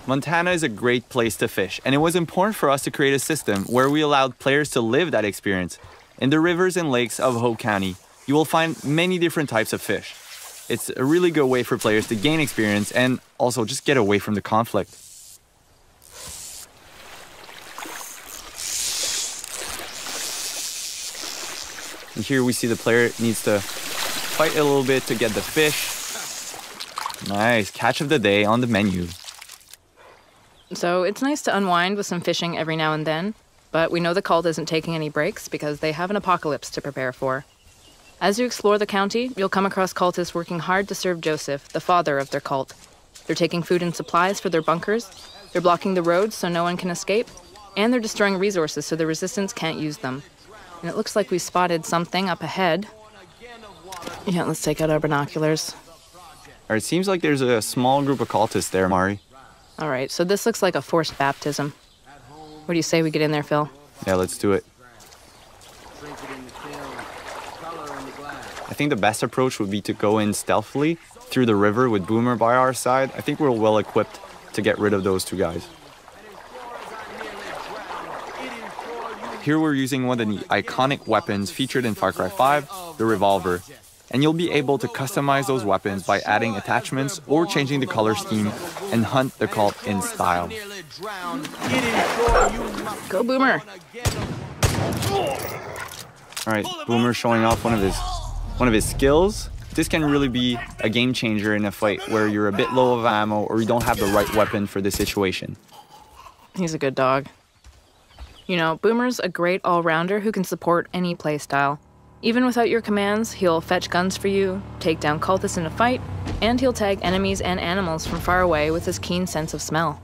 Montana is a great place to fish, and it was important for us to create a system where we allowed players to live that experience. In the rivers and lakes of Hope County, you will find many different types of fish. It's a really good way for players to gain experience and also just get away from the conflict. And here we see the player needs to fight a little bit to get the fish. Nice, catch of the day on the menu. So it's nice to unwind with some fishing every now and then, but we know the cult isn't taking any breaks because they have an apocalypse to prepare for. As you explore the county, you'll come across cultists working hard to serve Joseph, the father of their cult. They're taking food and supplies for their bunkers, they're blocking the roads so no one can escape, and they're destroying resources so the resistance can't use them. And it looks like we spotted something up ahead. Yeah, let's take out our binoculars. All right, it seems like there's a small group of cultists there, Mari. All right, so this looks like a forced baptism. What do you say we get in there, Phil? Yeah, let's do it. I think the best approach would be to go in stealthily through the river with Boomer by our side. I think we're well equipped to get rid of those two guys. Here we're using one of the iconic weapons featured in Far Cry 5, the revolver. And you'll be able to customize those weapons by adding attachments or changing the color scheme and hunt the cult in style. Go, Boomer! All right, Boomer showing off one of his skills. This can really be a game changer in a fight where you're a bit low of ammo or you don't have the right weapon for the situation. He's a good dog. You know, Boomer's a great all-rounder who can support any playstyle. Even without your commands, he'll fetch guns for you, take down cultists in a fight, and he'll tag enemies and animals from far away with his keen sense of smell.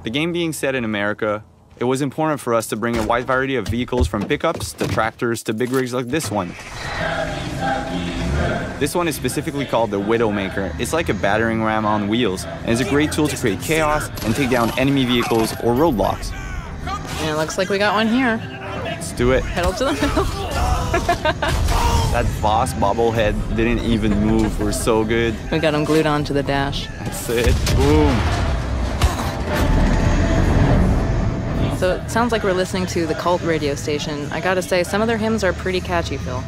The game being set in America, it was important for us to bring a wide variety of vehicles from pickups to tractors to big rigs like this one. This one is specifically called the Widowmaker. It's like a battering ram on wheels, and is a great tool to create chaos and take down enemy vehicles or roadblocks. And it looks like we got one here. Let's do it. Pedal to the metal. That boss bobblehead didn't even move. We're so good. We got him glued onto the dash. That's it. Boom. So it sounds like we're listening to the cult radio station. I gotta say, some of their hymns are pretty catchy, Phil.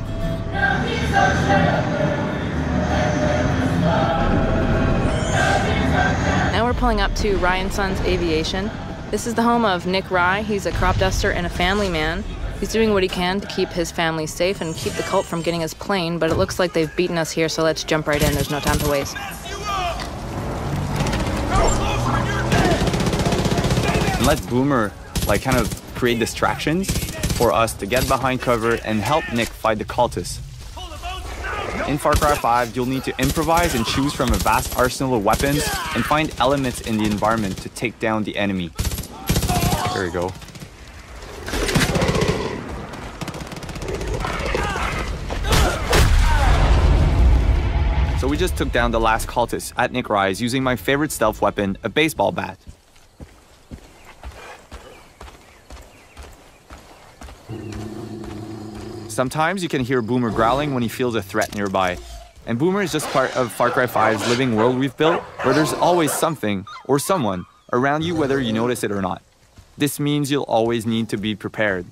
Now we're pulling up to Ryan Sons Aviation. This is the home of Nick Rye. He's a crop duster and a family man. He's doing what he can to keep his family safe and keep the cult from getting his plane, but it looks like they've beaten us here, so let's jump right in. There's no time to waste. And let Boomer kind of create distractions for us to get behind cover and help Nick fight the cultists. In Far Cry 5, you'll need to improvise and choose from a vast arsenal of weapons and find elements in the environment to take down the enemy. There we go. So we just took down the last cultist at Nick Rye's using my favorite stealth weapon, a baseball bat. Sometimes you can hear Boomer growling when he feels a threat nearby. And Boomer is just part of Far Cry 5's living world we've built, where there's always something or someone around you whether you notice it or not. This means you'll always need to be prepared.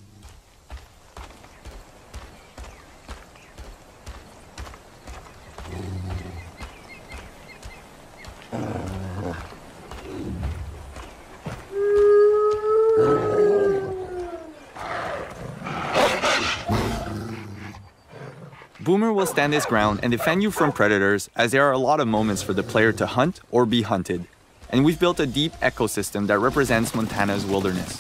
Boomer will stand his ground and defend you from predators, as there are a lot of moments for the player to hunt or be hunted. And we've built a deep ecosystem that represents Montana's wilderness.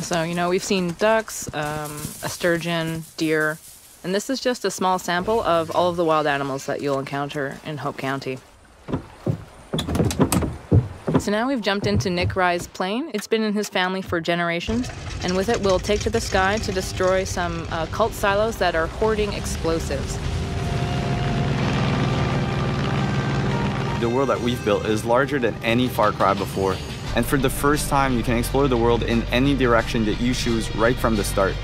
So, you know, we've seen ducks, a sturgeon, deer, and this is just a small sample of all of the wild animals that you'll encounter in Hope County. So now we've jumped into Nick Rye's plane. It's been in his family for generations, and with it we'll take to the sky to destroy some cult silos that are hoarding explosives. The world that we've built is larger than any Far Cry before, and for the first time you can explore the world in any direction that you choose right from the start.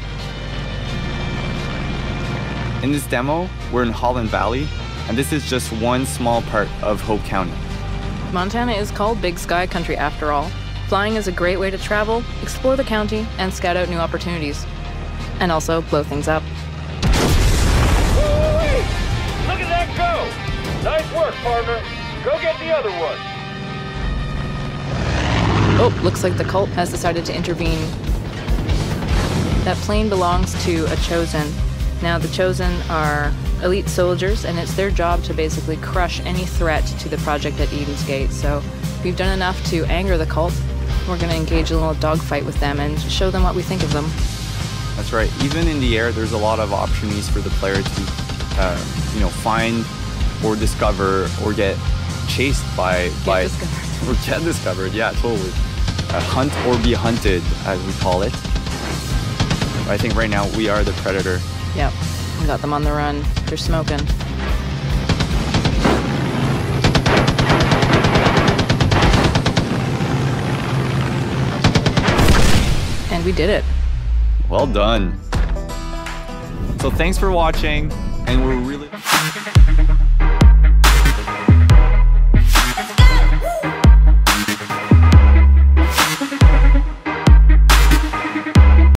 In this demo, we're in Holland Valley, and this is just one small part of Hope County. Montana is called Big Sky Country after all. Flying is a great way to travel, explore the county, and scout out new opportunities. And also blow things up. Woo-wee! Look at that go! Nice work, partner. Go get the other one. Oh, looks like the cult has decided to intervene. That plane belongs to a Chosen. Now, the Chosen are elite soldiers, and it's their job to basically crush any threat to the project at Eden's Gate. So we've done enough to anger the cult. We're going to engage a little dogfight with them and show them what we think of them. That's right. Even in the air, there's a lot of opportunities for the player to, find or discover or get chased by or get discovered. Yeah, totally. Hunt or be hunted, as we call it. I think right now we are the predator. Yep, we got them on the run. They're smoking. And we did it. Well done. So thanks for watching, and we're really...